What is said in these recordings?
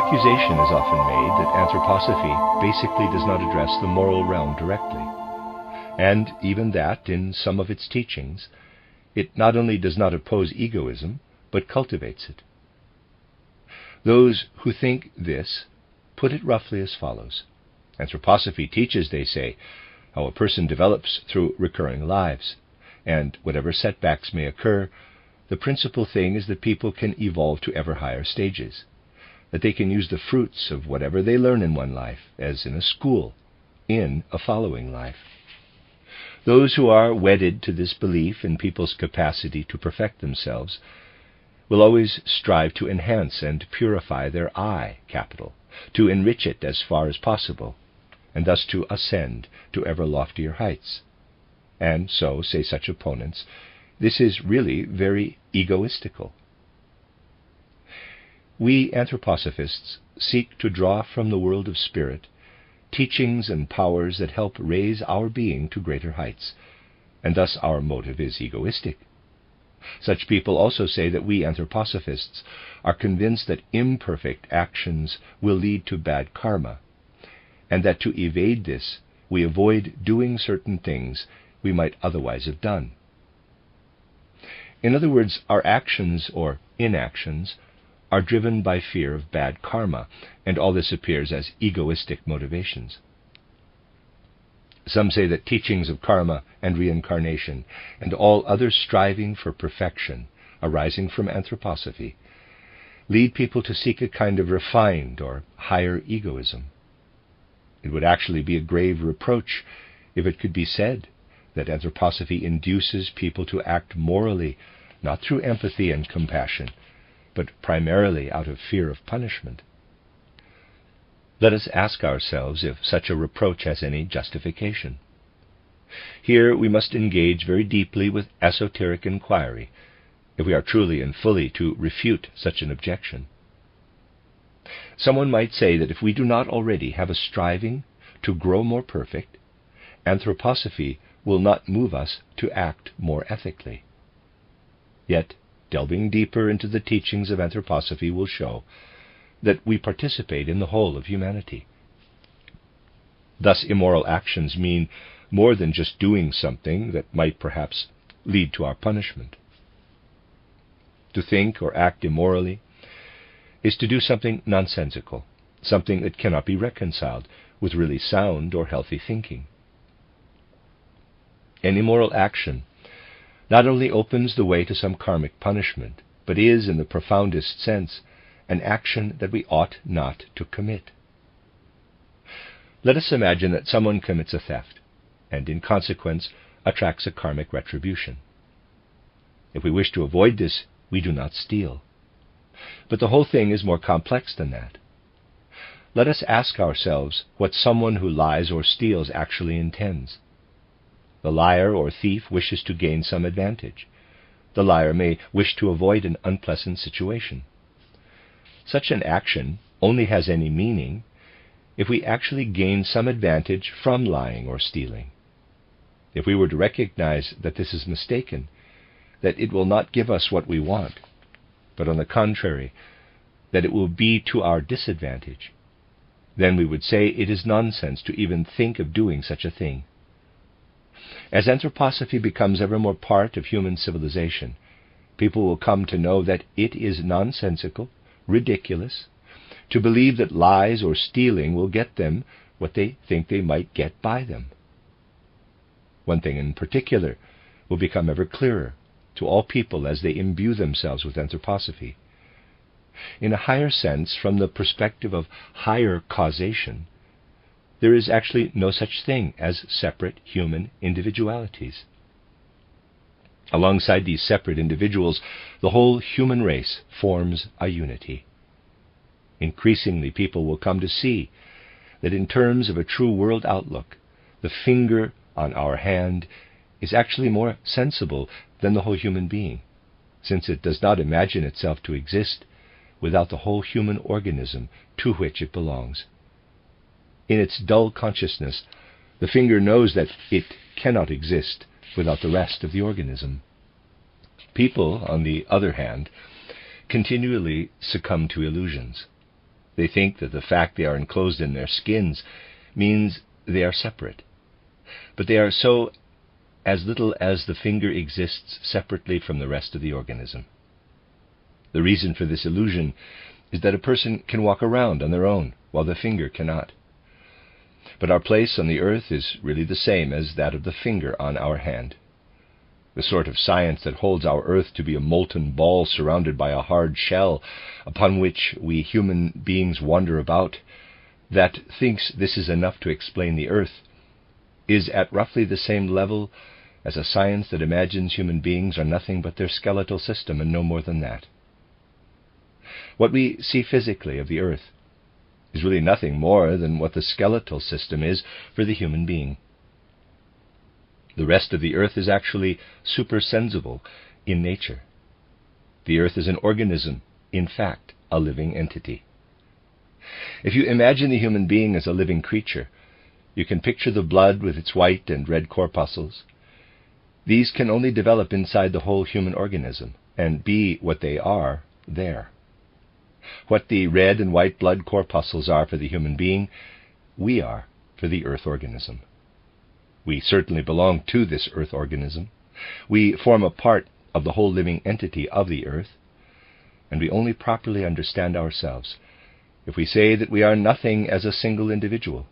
accusation is often made that anthroposophy basically does not address the moral realm directly, and even that, in some of its teachings, it not only does not oppose egoism, but cultivates it. Those who think this put it roughly as follows. Anthroposophy teaches, they say, how a person develops through recurring lives, and whatever setbacks may occur, the principal thing is that people can evolve to ever higher stages, that they can use the fruits of whatever they learn in one life, as in a school, in a following life. Those who are wedded to this belief in people's capacity to perfect themselves will always strive to enhance and purify their I capital, to enrich it as far as possible, and thus to ascend to ever loftier heights. And so, say such opponents, this is really very egoistical. We anthroposophists seek to draw from the world of spirit teachings and powers that help raise our being to greater heights, and thus our motive is egoistic. Such people also say that we anthroposophists are convinced that imperfect actions will lead to bad karma, and that to evade this, we avoid doing certain things we might otherwise have done. In other words, our actions or inactions are driven by fear of bad karma, and all this appears as egoistic motivations. Some say that teachings of karma and reincarnation, and all other striving for perfection arising from anthroposophy, lead people to seek a kind of refined or higher egoism. It would actually be a grave reproach if it could be said that anthroposophy induces people to act morally, not through empathy and compassion, but primarily out of fear of punishment. Let us ask ourselves if such a reproach has any justification. Here we must engage very deeply with esoteric inquiry, if we are truly and fully to refute such an objection. Someone might say that if we do not already have a striving to grow more perfect, anthroposophy will not move us to act more ethically. Yet, delving deeper into the teachings of anthroposophy will show that we participate in the whole of humanity. Thus, immoral actions mean more than just doing something that might perhaps lead to our punishment. To think or act immorally is to do something nonsensical, something that cannot be reconciled with really sound or healthy thinking. An immoral action not only opens the way to some karmic punishment, but is, in the profoundest sense, an action that we ought not to commit. Let us imagine that someone commits a theft, and in consequence attracts a karmic retribution. If we wish to avoid this, we do not steal. But the whole thing is more complex than that. Let us ask ourselves what someone who lies or steals actually intends. The liar or thief wishes to gain some advantage. The liar may wish to avoid an unpleasant situation. Such an action only has any meaning if we actually gain some advantage from lying or stealing. If we were to recognize that this is mistaken, that it will not give us what we want, but on the contrary, that it will be to our disadvantage, then we would say it is nonsense to even think of doing such a thing. As anthroposophy becomes ever more part of human civilization, people will come to know that it is nonsensical, ridiculous, to believe that lies or stealing will get them what they think they might get by them. One thing in particular will become ever clearer to all people as they imbue themselves with anthroposophy. In a higher sense, from the perspective of higher causation, there is actually no such thing as separate human individualities. Alongside these separate individuals, the whole human race forms a unity. Increasingly, people will come to see that in terms of a true world outlook, the finger on our hand is actually more sensible than the whole human being, since it does not imagine itself to exist without the whole human organism to which it belongs. In its dull consciousness, the finger knows that it cannot exist without the rest of the organism. People, on the other hand, continually succumb to illusions. They think that the fact they are enclosed in their skins means they are separate. But they are so as little as the finger exists separately from the rest of the organism. The reason for this illusion is that a person can walk around on their own, while the finger cannot. But our place on the earth is really the same as that of the finger on our hand. The sort of science that holds our earth to be a molten ball surrounded by a hard shell upon which we human beings wander about, that thinks this is enough to explain the earth, is at roughly the same level as a science that imagines human beings are nothing but their skeletal system and no more than that. What we see physically of the earth is really nothing more than what the skeletal system is for the human being. The rest of the earth is actually supersensible in nature. The earth is an organism, in fact, a living entity. If you imagine the human being as a living creature, you can picture the blood with its white and red corpuscles. These can only develop inside the whole human organism and be what they are there. What the red and white blood corpuscles are for the human being, we are for the earth organism. We certainly belong to this earth organism. We form a part of the whole living entity of the earth, and we only properly understand ourselves if we say that we are nothing as a single individual.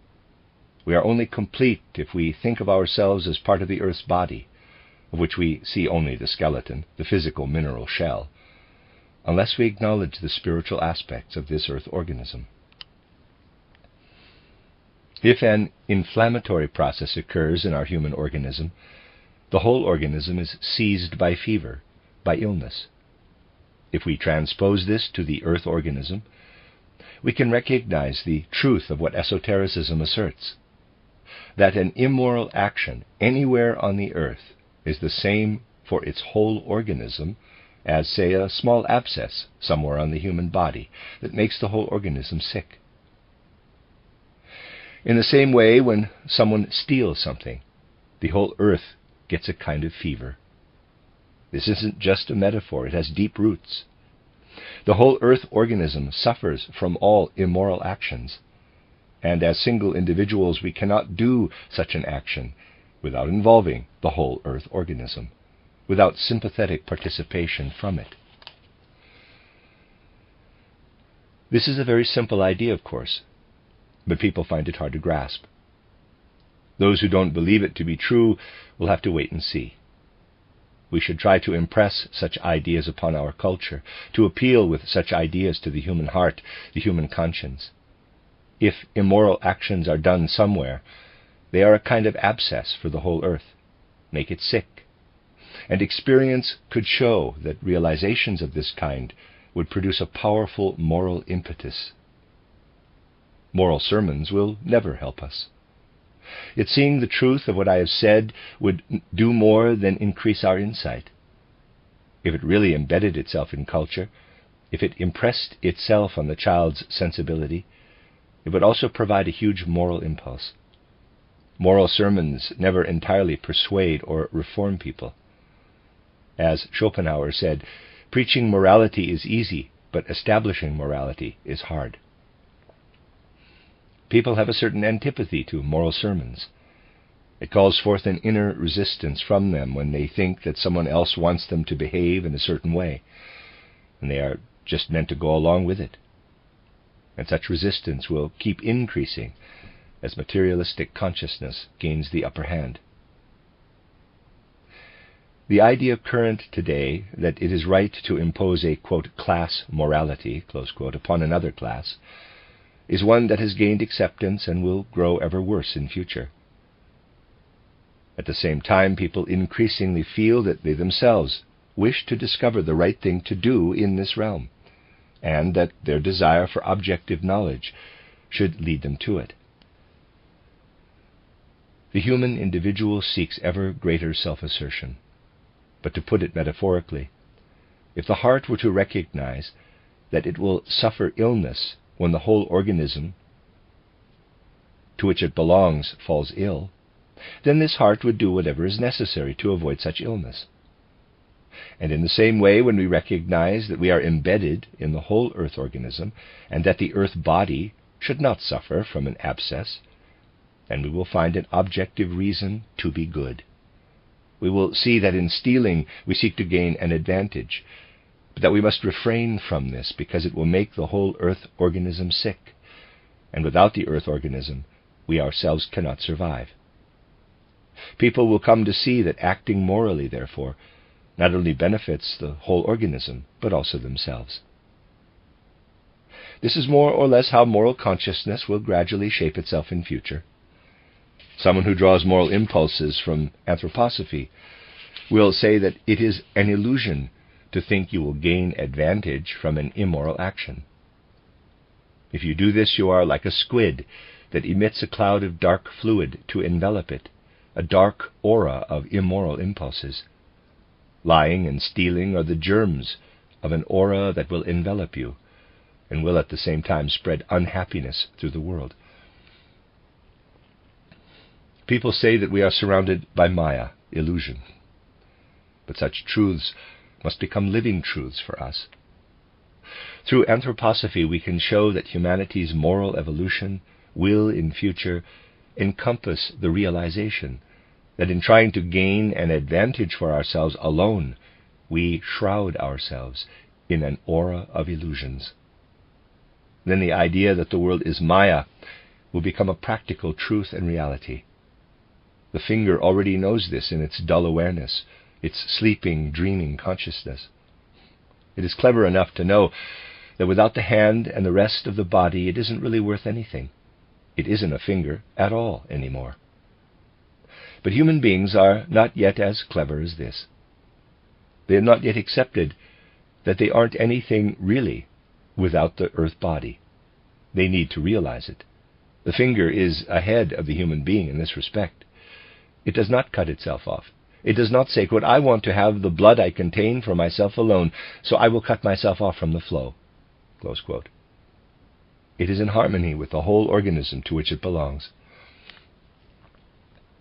We are only complete if we think of ourselves as part of the earth's body, of which we see only the skeleton, the physical mineral shell, unless we acknowledge the spiritual aspects of this earth organism. If an inflammatory process occurs in our human organism, the whole organism is seized by fever, by illness. If we transpose this to the earth organism, we can recognize the truth of what esotericism asserts, that an immoral action anywhere on the earth is the same for its whole organism as, say, a small abscess somewhere on the human body that makes the whole organism sick. In the same way, when someone steals something, the whole earth gets a kind of fever. This isn't just a metaphor, it has deep roots. The whole earth organism suffers from all immoral actions, and as single individuals we cannot do such an action without involving the whole earth organism, without sympathetic participation from it. This is a very simple idea, of course, but people find it hard to grasp. Those who don't believe it to be true will have to wait and see. We should try to impress such ideas upon our culture, to appeal with such ideas to the human heart, the human conscience. If immoral actions are done somewhere, they are a kind of abscess for the whole earth. Make it sick. And experience could show that realizations of this kind would produce a powerful moral impetus. Moral sermons will never help us. Yet seeing the truth of what I have said would do more than increase our insight. If it really embedded itself in culture, if it impressed itself on the child's sensibility, it would also provide a huge moral impulse. Moral sermons never entirely persuade or reform people. As Schopenhauer said, preaching morality is easy, but establishing morality is hard. People have a certain antipathy to moral sermons. It calls forth an inner resistance from them when they think that someone else wants them to behave in a certain way, and they are just meant to go along with it. And such resistance will keep increasing as materialistic consciousness gains the upper hand. The idea current today that it is right to impose a, quote, class morality, close quote, upon another class, is one that has gained acceptance and will grow ever worse in future. At the same time, people increasingly feel that they themselves wish to discover the right thing to do in this realm, and that their desire for objective knowledge should lead them to it. The human individual seeks ever greater self-assertion. But to put it metaphorically, if the heart were to recognize that it will suffer illness when the whole organism to which it belongs falls ill, then this heart would do whatever is necessary to avoid such illness. And in the same way, when we recognize that we are embedded in the whole earth organism, and that the earth body should not suffer from an abscess, then we will find an objective reason to be good. We will see that in stealing we seek to gain an advantage, but that we must refrain from this because it will make the whole earth organism sick, and without the earth organism we ourselves cannot survive. People will come to see that acting morally, therefore, not only benefits the whole organism, but also themselves. This is more or less how moral consciousness will gradually shape itself in future. Someone who draws moral impulses from anthroposophy will say that it is an illusion to think you will gain advantage from an immoral action. If you do this, you are like a squid that emits a cloud of dark fluid to envelop it, a dark aura of immoral impulses. Lying and stealing are the germs of an aura that will envelop you, and will at the same time spread unhappiness through the world. People say that we are surrounded by Maya, illusion. But such truths must become living truths for us. Through anthroposophy we can show that humanity's moral evolution will, in future, encompass the realization that in trying to gain an advantage for ourselves alone, we shroud ourselves in an aura of illusions. Then the idea that the world is Maya will become a practical truth and reality. The finger already knows this in its dull awareness, its sleeping, dreaming consciousness. It is clever enough to know that without the hand and the rest of the body, it isn't really worth anything. It isn't a finger at all anymore. But human beings are not yet as clever as this. They have not yet accepted that they aren't anything really without the earth body. They need to realize it. The finger is ahead of the human being in this respect. It does not cut itself off. It does not say, quote, I want to have the blood I contain for myself alone, so I will cut myself off from the flow. Close quote. It is in harmony with the whole organism to which it belongs.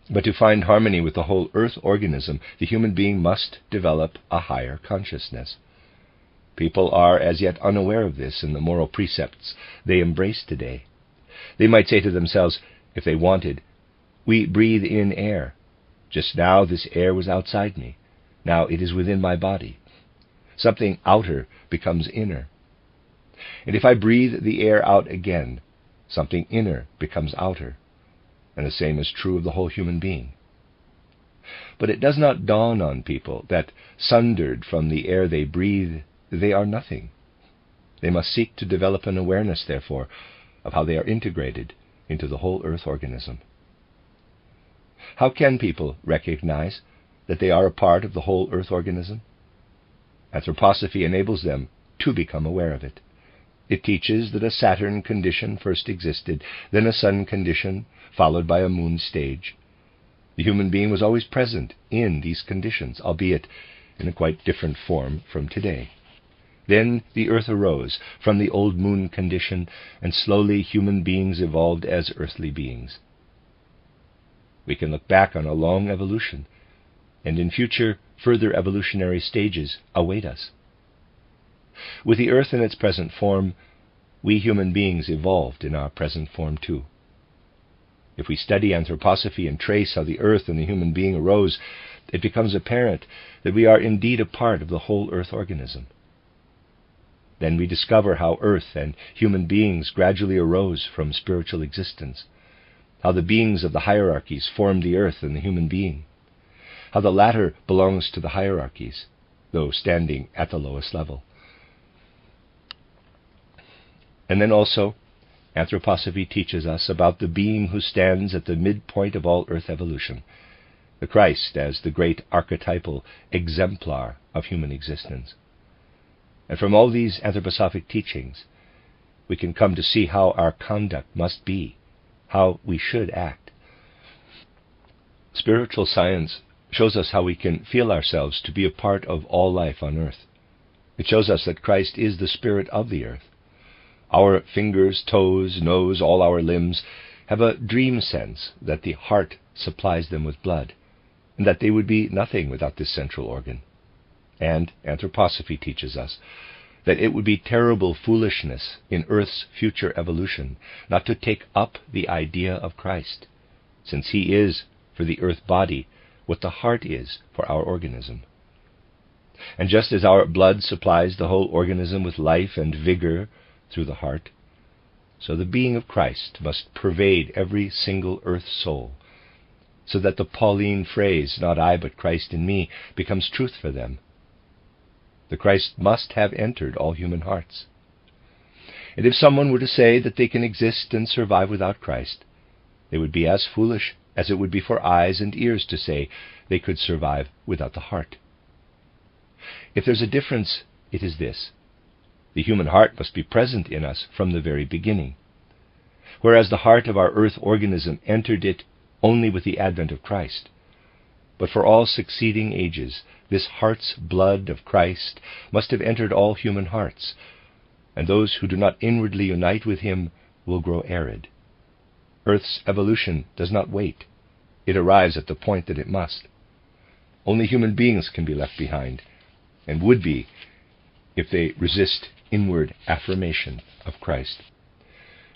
But to find harmony with the whole earth organism, the human being must develop a higher consciousness. People are as yet unaware of this in the moral precepts they embrace today. They might say to themselves, if they wanted, we breathe in air. Just now this air was outside me. Now it is within my body. Something outer becomes inner. And if I breathe the air out again, something inner becomes outer. And the same is true of the whole human being. But it does not dawn on people that, sundered from the air they breathe, they are nothing. They must seek to develop an awareness, therefore, of how they are integrated into the whole earth organism. How can people recognize that they are a part of the whole earth organism? Anthroposophy enables them to become aware of it. It teaches that a Saturn condition first existed, then a Sun condition, followed by a Moon stage. The human being was always present in these conditions, albeit in a quite different form from today. Then the Earth arose from the old Moon condition, and slowly human beings evolved as earthly beings. We can look back on a long evolution, and in future, further evolutionary stages await us. With the Earth in its present form, we human beings evolved in our present form too. If we study anthroposophy and trace how the Earth and the human being arose, it becomes apparent that we are indeed a part of the whole Earth organism. Then we discover how Earth and human beings gradually arose from spiritual existence, how the beings of the hierarchies formed the Earth and the human being, how the latter belongs to the hierarchies, though standing at the lowest level. And then also, anthroposophy teaches us about the being who stands at the midpoint of all earth evolution, the Christ as the great archetypal exemplar of human existence. And from all these anthroposophic teachings, we can come to see how our conduct must be, how we should act. Spiritual science shows us how we can feel ourselves to be a part of all life on earth. It shows us that Christ is the spirit of the earth. Our fingers, toes, nose, all our limbs have a dream sense that the heart supplies them with blood, and that they would be nothing without this central organ. And anthroposophy teaches us that it would be terrible foolishness in Earth's future evolution not to take up the idea of Christ, since he is, for the Earth body, what the heart is for our organism. And just as our blood supplies the whole organism with life and vigor through the heart, so the being of Christ must pervade every single earth soul, so that the Pauline phrase, "Not I, but Christ in me," becomes truth for them. The Christ must have entered all human hearts. And if someone were to say that they can exist and survive without Christ, they would be as foolish as it would be for eyes and ears to say they could survive without the heart. If there's a difference, it is this: the human heart must be present in us from the very beginning, whereas the heart of our earth organism entered it only with the advent of Christ. But for all succeeding ages, this heart's blood of Christ must have entered all human hearts, and those who do not inwardly unite with him will grow arid. Earth's evolution does not wait. It arrives at the point that it must. Only human beings can be left behind, and would be if they resist inward affirmation of Christ.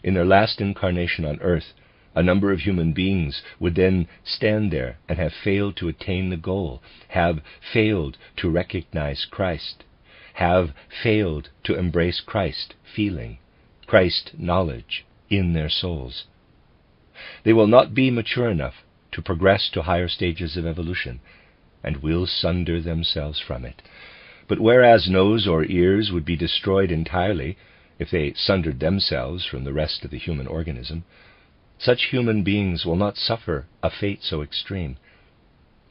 In their last incarnation on earth, a number of human beings would then stand there and have failed to attain the goal, have failed to recognize Christ, have failed to embrace Christ feeling, Christ knowledge in their souls. They will not be mature enough to progress to higher stages of evolution, and will sunder themselves from it. But whereas nose or ears would be destroyed entirely if they sundered themselves from the rest of the human organism, such human beings will not suffer a fate so extreme.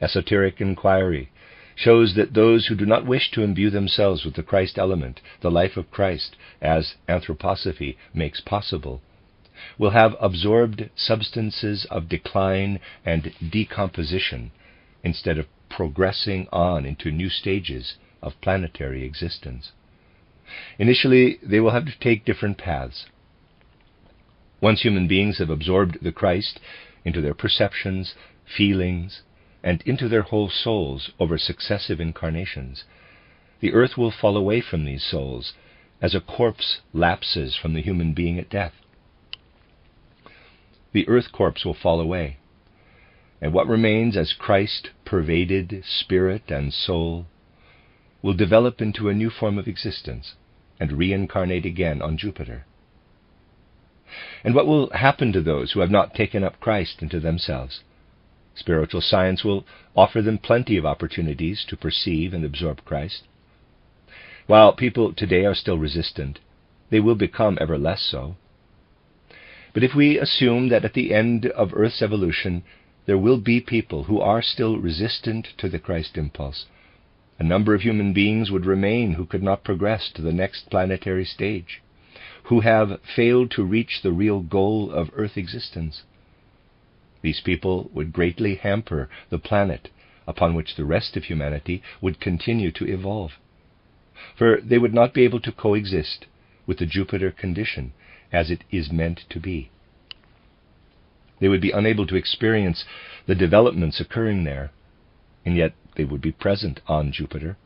Esoteric Enquiry shows that those who do not wish to imbue themselves with the Christ element, the life of Christ, as anthroposophy makes possible, will have absorbed substances of decline and decomposition instead of progressing on into new stages of planetary existence. Initially, they will have to take different paths. Once human beings have absorbed the Christ into their perceptions, feelings, and into their whole souls over successive incarnations, the earth will fall away from these souls as a corpse lapses from the human being at death. The earth corpse will fall away, and what remains as Christ-pervaded spirit and soul will develop into a new form of existence and reincarnate again on Jupiter. And what will happen to those who have not taken up Christ into themselves? Spiritual science will offer them plenty of opportunities to perceive and absorb Christ. While people today are still resistant, they will become ever less so. But if we assume that at the end of Earth's evolution there will be people who are still resistant to the Christ impulse, a number of human beings would remain who could not progress to the next planetary stage, who have failed to reach the real goal of Earth existence. These people would greatly hamper the planet upon which the rest of humanity would continue to evolve, for they would not be able to coexist with the Jupiter condition as it is meant to be. They would be unable to experience the developments occurring there, and yet they would be present on Jupiter.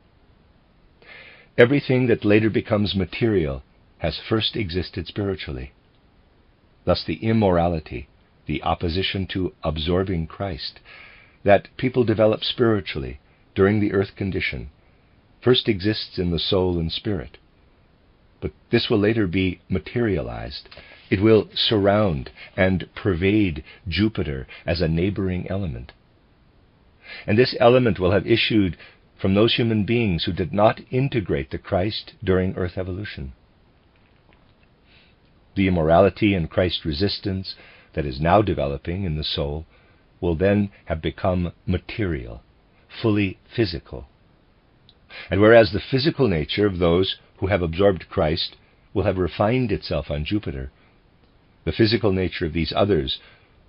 Everything that later becomes material has first existed spiritually. Thus the immorality, the opposition to absorbing Christ, that people develop spiritually during the earth condition, first exists in the soul and spirit. But this will later be materialized. It will surround and pervade Jupiter as a neighboring element. And this element will have issued from those human beings who did not integrate the Christ during earth evolution. The immorality and Christ resistance that is now developing in the soul will then have become material, fully physical. And whereas the physical nature of those who have absorbed Christ will have refined itself on Jupiter, the physical nature of these others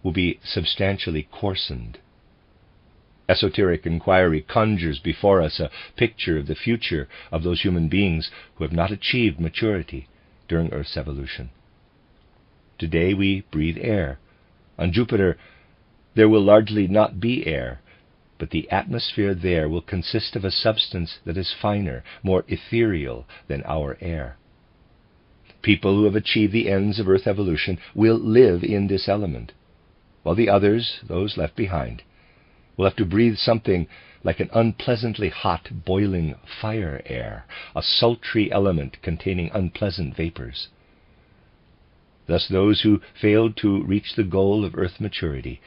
will be substantially coarsened. Esoteric Enquiry conjures before us a picture of the future of those human beings who have not achieved maturity during Earth's evolution. Today we breathe air. On Jupiter there will largely not be air, but the atmosphere there will consist of a substance that is finer, more ethereal than our air. People who have achieved the ends of Earth evolution will live in this element, while the others, those left behind, will have to breathe something like an unpleasantly hot, boiling fire air, a sultry element containing unpleasant vapors. Thus those who failed to reach the goal of Earth maturity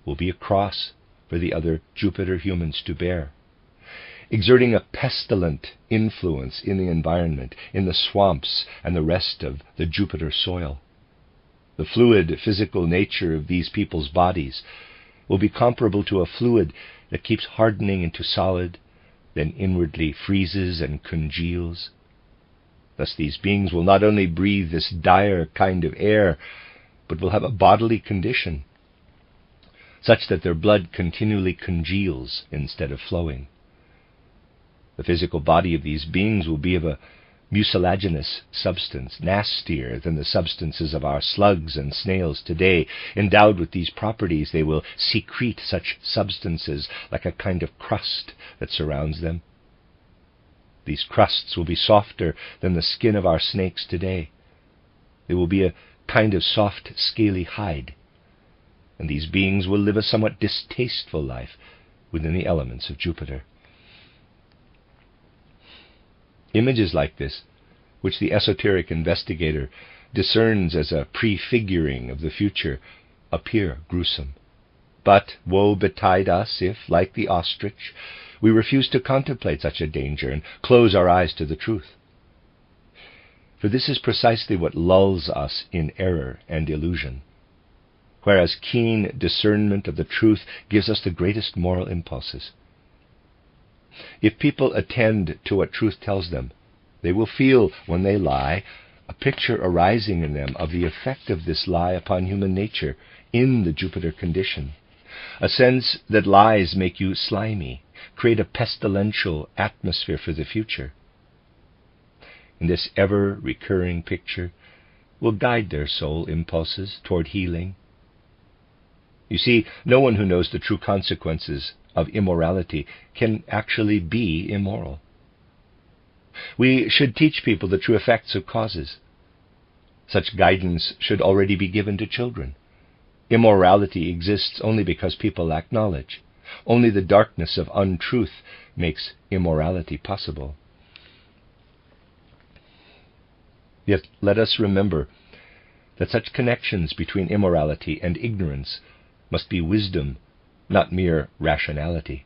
will be a cross for the other Jupiter humans to bear, exerting a pestilent influence in the environment, in the swamps and the rest of the Jupiter soil. The fluid physical nature of these people's bodies will be comparable to a fluid that keeps hardening into solid, then inwardly freezes and congeals. Thus these beings will not only breathe this dire kind of air, but will have a bodily condition such that their blood continually congeals instead of flowing. The physical body of these beings will be of a mucilaginous substance, nastier than the substances of our slugs and snails today. Endowed with these properties, they will secrete such substances like a kind of crust that surrounds them. These crusts will be softer than the skin of our snakes today. They will be a kind of soft, scaly hide, and these beings will live a somewhat distasteful life within the elements of Jupiter. Images like this, which the esoteric investigator discerns as a prefiguring of the future, appear gruesome. But woe betide us if, like the ostrich, we refuse to contemplate such a danger and close our eyes to the truth. For this is precisely what lulls us in error and illusion, whereas keen discernment of the truth gives us the greatest moral impulses. If people attend to what truth tells them, they will feel, when they lie, a picture arising in them of the effect of this lie upon human nature in the Jupiter condition, a sense that lies make you slimy, create a pestilential atmosphere for the future. And this ever-recurring picture will guide their soul impulses toward healing. You see, no one who knows the true consequences of immorality can actually be immoral. We should teach people the true effects of causes. Such guidance should already be given to children. Immorality exists only because people lack knowledge. Only the darkness of untruth makes immorality possible. Yet let us remember that such connections between immorality and ignorance must be wisdom, not mere rationality.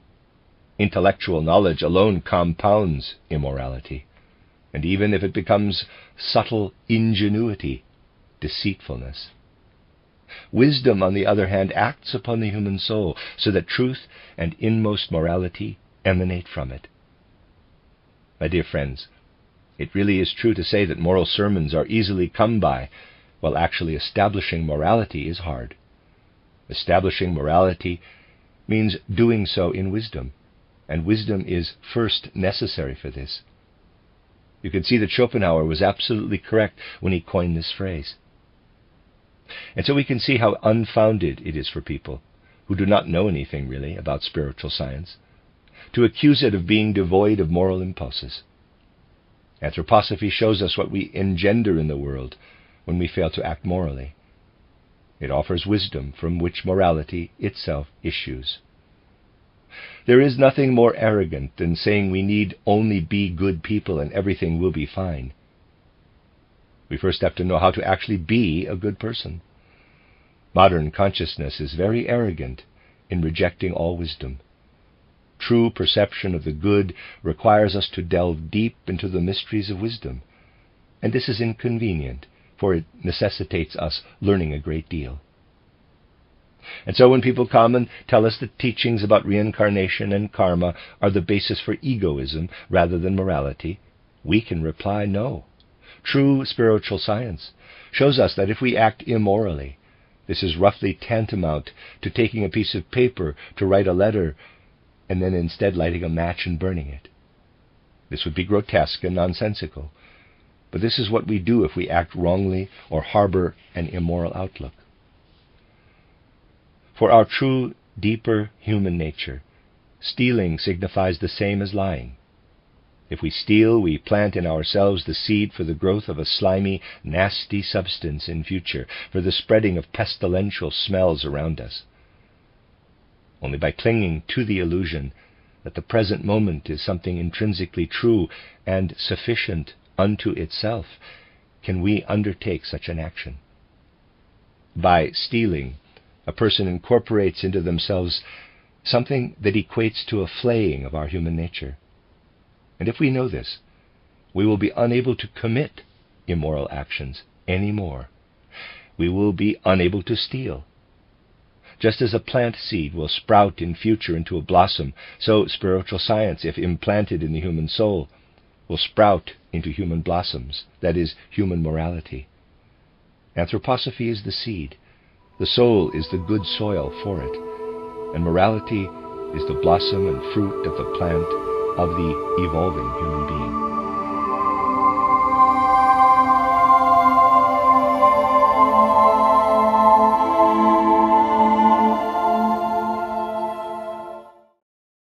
Intellectual knowledge alone compounds immorality, and even if it becomes subtle ingenuity, deceitfulness. Wisdom, on the other hand, acts upon the human soul so that truth and inmost morality emanate from it. My dear friends, it really is true to say that moral sermons are easily come by, while actually establishing morality is hard. Establishing morality means doing so in wisdom, and wisdom is first necessary for this. You can see that Schopenhauer was absolutely correct when he coined this phrase. And so we can see how unfounded it is for people who do not know anything really about spiritual science to accuse it of being devoid of moral impulses. Anthroposophy shows us what we engender in the world when we fail to act morally. It offers wisdom from which morality itself issues. There is nothing more arrogant than saying we need only be good people and everything will be fine. We first have to know how to actually be a good person. Modern consciousness is very arrogant in rejecting all wisdom. True perception of the good requires us to delve deep into the mysteries of wisdom, and this is inconvenient, for it necessitates us learning a great deal. And so when people come and tell us that teachings about reincarnation and karma are the basis for egoism rather than morality, we can reply no. True spiritual science shows us that if we act immorally, this is roughly tantamount to taking a piece of paper to write a letter and then instead lighting a match and burning it. This would be grotesque and nonsensical, but this is what we do if we act wrongly or harbor an immoral outlook. For our true, deeper human nature Stealing signifies the same as lying. If we steal, we plant in ourselves the seed for the growth of a slimy, nasty substance in future, for the spreading of pestilential smells around us. Only by clinging to the illusion that the present moment is something intrinsically true and sufficient unto itself can we undertake such an action. By stealing, a person incorporates into themselves something that equates to a flaying of our human nature. And if we know this, we will be unable to commit immoral actions any more. We will be unable to steal. Just as a plant seed will sprout in future into a blossom, so spiritual science, if implanted in the human soul, will sprout into human blossoms, that is, human morality. Anthroposophy is the seed, the soul is the good soil for it, and morality is the blossom and fruit of the plant of the evolving human being.